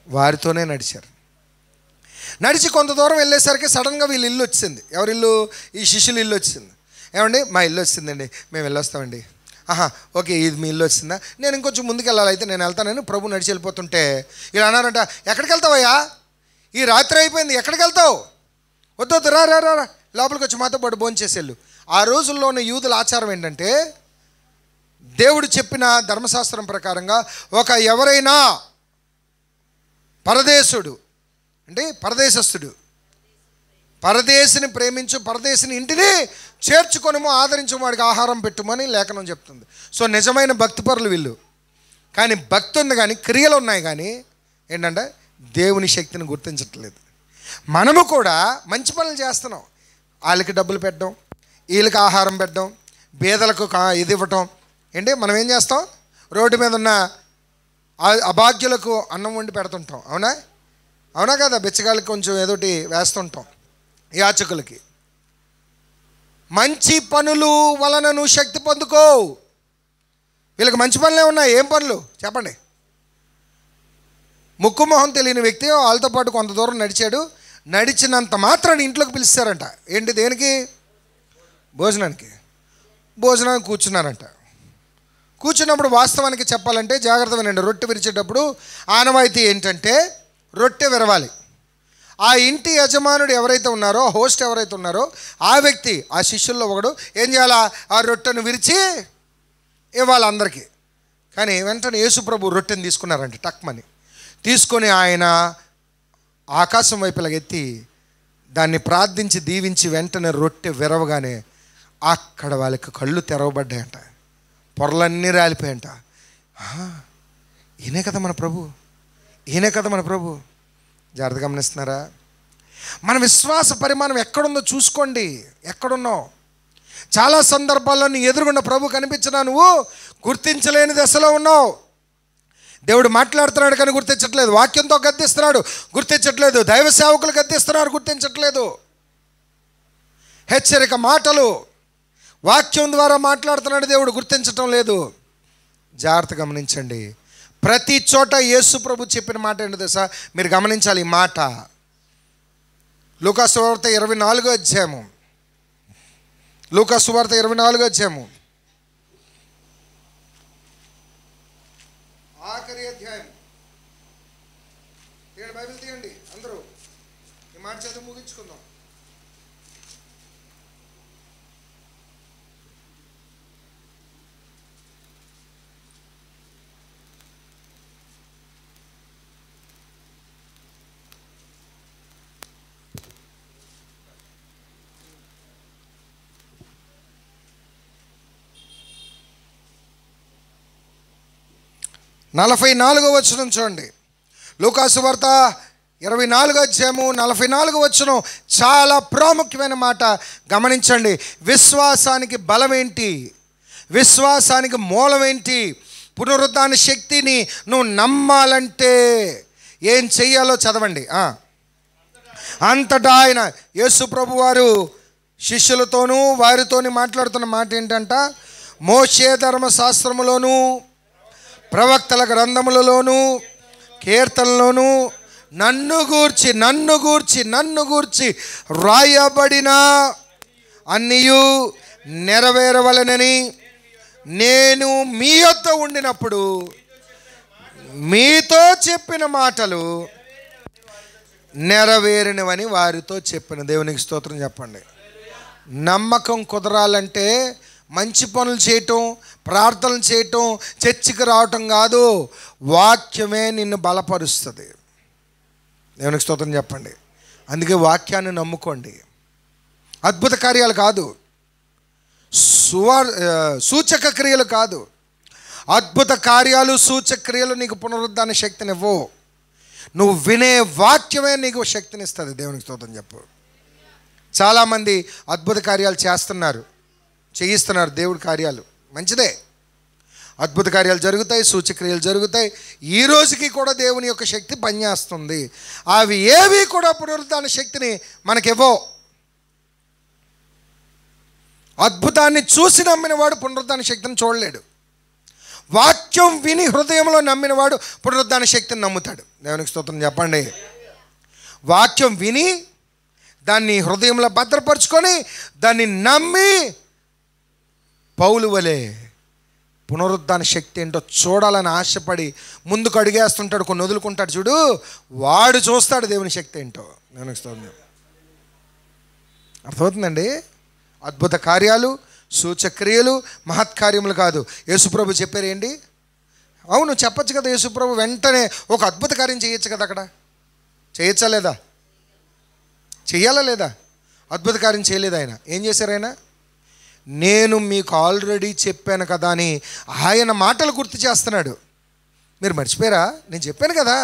వారితోనే నడిచి కొంత దూరం వెళ్ళేసరికి సడన్గా వీళ్ళ ఇల్లు వచ్చింది. ఎవరి ఇల్లు? ఈ శిష్యుల ఇల్లు వచ్చింది. ఏమండి మా ఇల్లు వచ్చిందండి, మేము వెళ్ళొస్తామండి. ఓకే, ఇది మీ ఇల్లు వచ్చిందా, నేను ఇంకొంచెం ముందుకు వెళ్ళాలి, అయితే నేను వెళ్తానని ప్రభు నడిచి వెళ్ళిపోతుంటే ఇలా అన్నారంట, ఎక్కడికి వెళ్తావయ్యా, ఈ రాత్రి అయిపోయింది, ఎక్కడికి వెళ్తావు, వద్దు రా లోపలికి వచ్చి మాతో పాటు భోంచేసేళ్ళు. ఆ రోజుల్లో ఉన్న యూదుల ఆచారం ఏంటంటే, దేవుడు చెప్పిన ధర్మశాస్త్రం ప్రకారంగా ఎవరైనా పరదేశుడు అంటే పరదేశస్థుడు, పరదేశిని ప్రేమించు, పరదేశిని ఇంటిని చేర్చుకొనుము, ఆదరించు, వాడికి ఆహారం పెట్టుమని లేఖనం చెప్తుంది. సో నిజమైన భక్తిపరులు వీళ్ళు. కానీ భక్తి ఉంది కానీ క్రియలు ఉన్నాయి, కానీ ఏంటంటే దేవుని శక్తిని గుర్తించట్లేదు. మనము కూడా మంచి పనులు చేస్తున్నాం, వాళ్ళకి డబ్బులు పెట్టడం, వీళ్ళకి ఆహారం పెట్టడం, బేదలకు ఇది ఇవ్వటం. ఏంటి మనం ఏం చేస్తాం, రోడ్డు మీద ఉన్న అభాగ్యులకు అన్నం వండి పెడుతుంటాం. అవునా కదా? బిచ్చగాళ్ళకి కొంచెం ఏదోటి వేస్తుంటాం, యాచకులకి. మంచి పనులు వలన నువ్వు శక్తి పొందుకో. వీళ్ళకి మంచి పనులే ఉన్నాయి. ఏం పనులు చెప్పండి? ముక్కు మొహం తెలియని వ్యక్తి వాళ్ళతో పాటు కొంత దూరం నడిచినంత మాత్రాన్ని ఇంట్లోకి పిలుస్తారంట. ఏంటి? దేనికి? భోజనానికి కూర్చున్నారంట. కూర్చున్నప్పుడు వాస్తవానికి చెప్పాలంటే జాగ్రత్త వినండి, రొట్టె విరిచేటప్పుడు ఆనవాయితీ ఏంటంటే రొట్టె విరవాలి. ఆ ఇంటి యజమానుడు ఎవరైతే ఉన్నారో, హోస్ట్ ఎవరైతే ఉన్నారో, ఆ వ్యక్తి, ఆ శిష్యుల్లో ఒకడు ఏం చేయాలా, ఆ రొట్టెను విరిచి ఇవ్వాలి అందరికీ. కానీ వెంటనే యేసుప్రభు రొట్టెని తీసుకున్నారంట, టక్మని తీసుకొని ఆయన ఆకాశం వైపులాగా ఎత్తి దాన్ని ప్రార్థించి దీవించి వెంటనే రొట్టె విరవగానే అక్కడ వాళ్ళకి కళ్ళు తెరవబడ్డాయంట, పొరలన్నీ రాలిపోయాయంట. ఈయనే కదా మన ప్రభు, ఈయనే కదా మన ప్రభు. జాగ్రత్త గమనిస్తున్నారా? మన విశ్వాస పరిమాణం ఎక్కడుందో చూసుకోండి. ఎక్కడున్నావు? చాలా సందర్భాల్లో నీ ఎదురుగున్న ప్రభు కనిపించినా నువ్వు గుర్తించలేని దశలో ఉన్నావు. దేవుడు మాట్లాడుతున్నాడు కానీ గుర్తించట్లేదు. వాక్యంతో గద్దిస్తున్నాడు, గుర్తించట్లేదు. దైవ సేవకులు గద్దిస్తున్నారు, గుర్తించట్లేదు. హెచ్చరిక మాటలు వాక్యం ద్వారా మాట్లాడుతున్నాడు దేవుడు, గుర్తించటం లేదు. జాగ్రత్త గమనించండి. ప్రతి చోట యేసు ప్రభు చెప్పిన మాట ఏంటో తెలుసా? మీరు గమనించాలి ఈ మాట. లూకా సువార్త 24వ అధ్యాయము, లూకా సువార్త 24వ అధ్యాయము ఆఖరి అధ్యాయం. బైబిల్ తీయండి అందరూ, ఈ మాట చదువు ముగించుకుందాం. నలభై 44వ వచనం చూడండి. లూకా సువార్త 24వ అధ్యాయము 44వ వచనం చాలా ప్రాముఖ్యమైన మాట. గమనించండి. విశ్వాసానికి బలం ఏంటి? విశ్వాసానికి మూలం ఏంటి? పునరుద్ధాన శక్తిని నువ్వు నమ్మాలంటే ఏం చెయ్యాలో చదవండి. అంతటా ఆయన యేసు ప్రభు వారు శిష్యులతోనూ వారితోని మాట్లాడుతున్న మాట ఏంటంట? మోషే ధర్మశాస్త్రములోను ప్రవక్తల గ్రంథములలోను కీర్తనలోను నన్ను గూర్చి రాయబడిన అన్నియు నెరవేరవలెనని నేను మీ యొద్ద ఉండినప్పుడు మీతో చెప్పిన మాటలు నెరవేరినవని వారితో చెప్పిన. దేవునికి స్తోత్రం చెప్పండి. నమ్మకం కుదరాలంటే మంచి పనులు చేయటం, ప్రార్థనలు చేయటం, చర్చికి రావటం కాదు, వాక్యమే నిన్ను బలపరుస్తుంది. దేవునికి స్తోత్రం చెప్పండి. అందుకే వాక్యాన్ని నమ్ముకోండి. అద్భుత కార్యాలు కాదు, సూచక క్రియలు కాదు. అద్భుత కార్యాలు సూచక క్రియలు నీకు పునరుద్ధాన శక్తినివ్వవు. నువ్వు వినే వాక్యమే నీకు శక్తినిస్తుంది. దేవునికి స్తోత్రం చెప్పు. చాలామంది అద్భుత కార్యాలు చేయిస్తున్నారు. దేవుడి కార్యాలు మంచిదే, అద్భుత కార్యాలు జరుగుతాయి, సూచక్రియలు జరుగుతాయి. ఈ రోజుకి కూడా దేవుని యొక్క శక్తి పనిచేస్తుంది. అవి ఏవి కూడా పునరుద్ధాన శక్తిని మనకివ్వో. అద్భుతాన్ని చూసి నమ్మినవాడు పునరుద్ధాన శక్తిని చూడలేడు. వాక్యం విని హృదయంలో నమ్మినవాడు పునరుద్ధాన శక్తిని నమ్ముతాడు. దేవునికి స్తోత్రం చెప్పండి. వాక్యం విని దాన్ని హృదయంలో భద్రపరుచుకొని దాన్ని నమ్మి పౌలు వలె పునరుద్ధాన శక్తి ఏంటో చూడాలని ఆశపడి ముందుకు అడిగేస్తుంటాడు, కొన్ని వదులుకుంటాడు. చూడు, వాడు చూస్తాడు దేవుని శక్తి ఏంటో. దేవునికి స్తోత్రం. అర్థమవుతుందండి? అద్భుత కార్యాలు, సూచక్రియలు, మహత్కార్యములు కాదు. యేసుప్రభు చెప్పారు ఏంటి? అవును, చెప్పచ్చు కదా. యేసుప్రభు వెంటనే ఒక అద్భుత కార్యం చేయొచ్చు కదా. అక్కడ చేయొచ్చా లేదా? చెయ్యాలా లేదా? అద్భుత కార్యం చేయలేదు ఆయన. ఏం చేశారు ఆయన? నేను మీకు ఆల్రెడీ చెప్పాను కదా అని ఆయన మాటలు గుర్తు చేస్తున్నాడు. మీరు మర్చిపోయారా? నేను చెప్పాను కదా,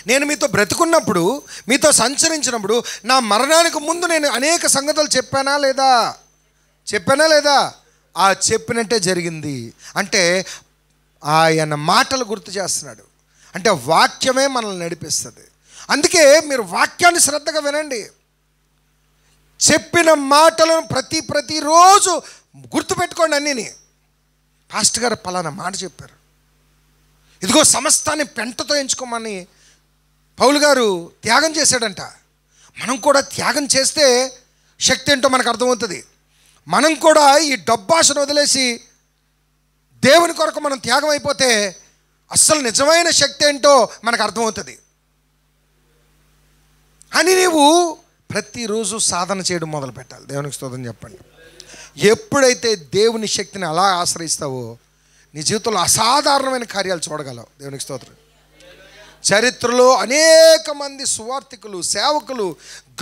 నేను మీతో బ్రతుకున్నప్పుడు, మీతో సంచరించినప్పుడు, నా మరణానికి ముందు నేను అనేక సంగతులు చెప్పానా లేదా? ఆ చెప్పినట్టే జరిగింది. అంటే ఆయన మాటలు గుర్తు చేస్తున్నాడు. అంటే వాక్యమే మనల్ని నడిపిస్తుంది. అందుకే మీరు వాక్యాన్ని శ్రద్ధగా వినండి. చెప్పిన మాటలను ప్రతిరోజు గుర్తుపెట్టుకోండి. అన్నీని పాస్టర్ గారు పలానా మాట చెప్పారు, ఇదిగో సమస్తాన్ని పెంటతో ఎంచుకోమని పౌలు గారు త్యాగం చేశాడంట. మనం కూడా త్యాగం చేస్తే శక్తి ఏంటో మనకు అర్థమవుతుంది. మనం కూడా ఈ డబ్బాషను వదిలేసి దేవుని కొరకు మనం త్యాగం అయిపోతే అస్సలు నిజమైన శక్తి ఏంటో మనకు అర్థమవుతుంది. అని నీవు ప్రతిరోజు సాధన చేయడం మొదలు పెట్టాలి. దేవునికి స్తోత్రం చెప్పండి. ఎప్పుడైతే దేవుని శక్తిని అలా ఆశ్రయిస్తావో నీ జీవితంలో అసాధారణమైన కార్యాలు చూడగలవు. దేవునికి స్తోత్రం. చరిత్రలో అనేక మంది సువార్థికులు, సేవకులు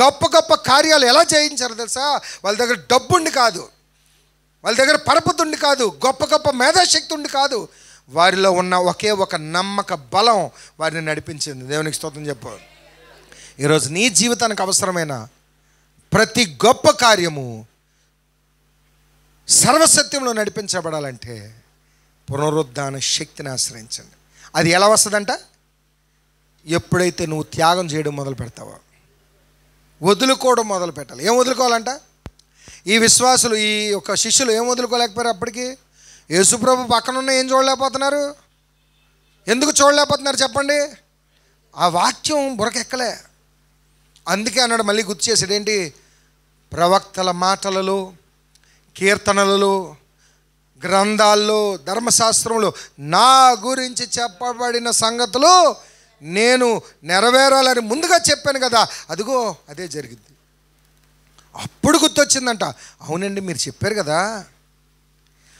గొప్ప గొప్ప కార్యాలు ఎలా చేయించారు తెలుసా? వాళ్ళ దగ్గర డబ్బుండి కాదు, వాళ్ళ దగ్గర పరపతి ఉండి కాదు, గొప్ప గొప్ప మేధాశక్తి ఉండి కాదు. వారిలో ఉన్న ఒకే ఒక నమ్మక బలం వారిని నడిపించింది. దేవునికి స్తోత్రం చెప్పు. ఈరోజు నీ జీవితానికి అవసరమైన ప్రతి గొప్ప కార్యము సర్వసత్యంలో నడిపించబడాలంటే పునరుద్ధాన శక్తిని ఆశ్రయించండి. అది ఎలా వస్తుందంట? ఎప్పుడైతే నువ్వు త్యాగం చేయడం మొదలు పెడతావో, వదులుకోవడం మొదలు పెట్టాలి. ఏం వదులుకోవాలంట? ఈ విశ్వాసులు, ఈ యొక్క శిష్యులు ఏం వదులుకోలేకపోయారు? అప్పటికి యేసుప్రభు పక్కనున్న ఏం చూడలేకపోతున్నారు? ఎందుకు చూడలేకపోతున్నారు చెప్పండి? ఆ వాక్యం బురకెక్కలే. అందుకే అన్నాడు, మళ్ళీ గుర్తు చేసాడు ఏంటి? ప్రవక్తల మాటలలో, కీర్తనలలో, గ్రంథాల్లో, ధర్మశాస్త్రంలో నా గురించి చెప్పబడిన సంగతులు నేను నెరవేరాలని ముందుగా చెప్పాను కదా, అదిగో అదే జరిగింది. అప్పుడు గుర్తొచ్చిందంట, అవునండి మీరు చెప్పారు కదా.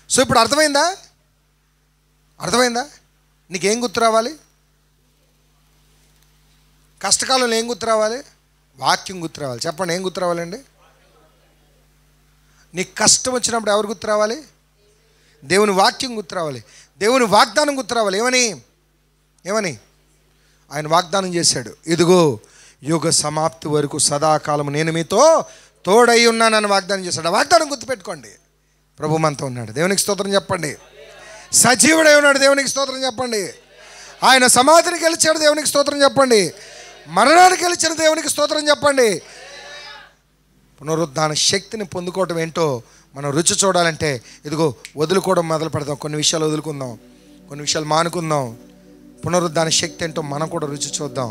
సో ఇప్పుడు అర్థమైందా? నీకేం గుర్తు రావాలి? కష్టకాలంలో ఏం గుర్తు రావాలి? వాక్యం గుర్తు రావాలి. చెప్పండి, ఏం గుర్తు రావాలండి? నీకు కష్టం వచ్చినప్పుడు ఎవరు గుర్తు రావాలి? దేవుని వాక్యం గుర్తు రావాలి. దేవుని వాగ్దానం గుర్తు రావాలి. ఏమని ఆయన వాగ్దానం చేశాడు, ఇదిగో యుగ సమాప్తి వరకు సదాకాలం నేను మీతో తోడై ఉన్నానని వాగ్దానం చేశాడు. ఆ వాగ్దానం గుర్తుపెట్టుకోండి. ప్రభు మనతో ఉన్నాడు. దేవునికి స్తోత్రం చెప్పండి. సజీవుడై ఉన్నాడు. దేవునికి స్తోత్రం చెప్పండి. ఆయన సమాధిని గెలిచాడు. దేవునికి స్తోత్రం చెప్పండి. మరణాన్ని గెలిచిన దేవునికి స్తోత్రం చెప్పండి. పునరుద్ధాన శక్తిని పొందుకోవటం ఏంటో మనం రుచి చూడాలంటే ఇదిగో వదులుకోవడం మొదలు పెడదాం. కొన్ని విషయాలు వదులుకుందాం, కొన్ని విషయాలు మానుకుందాం. పునరుద్ధాన శక్తి ఏంటో మనం కూడా రుచి చూద్దాం.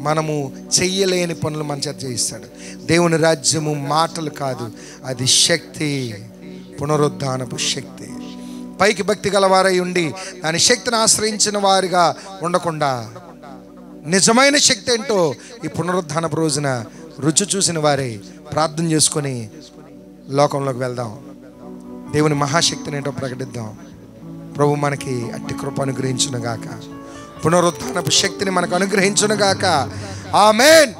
మనము చెయ్యలేని పనులు మన చేత చేయిస్తాడు. దేవుని రాజ్యము మాటలు కాదు, అది శక్తి, పునరుద్ధానపు శక్తి. పైకి భక్తి గలవారై ఉండి దాని శక్తిని ఆశ్రయించిన వారిగా ఉండకుండా నిజమైన శక్తి ఏంటో ఈ పునరుద్ధానపు రోజున రుచి చూసిన వారే ప్రార్థన చేసుకొని లోకంలోకి వెళ్దాం. దేవుని మహాశక్తిని ఏంటో ప్రకటిద్దాం. ప్రభు మనకి అట్టి కృప అనుగ్రహించును గాక. పునరుద్ధానపు శక్తిని మనకు అనుగ్రహించును గాక. ఆమేన్.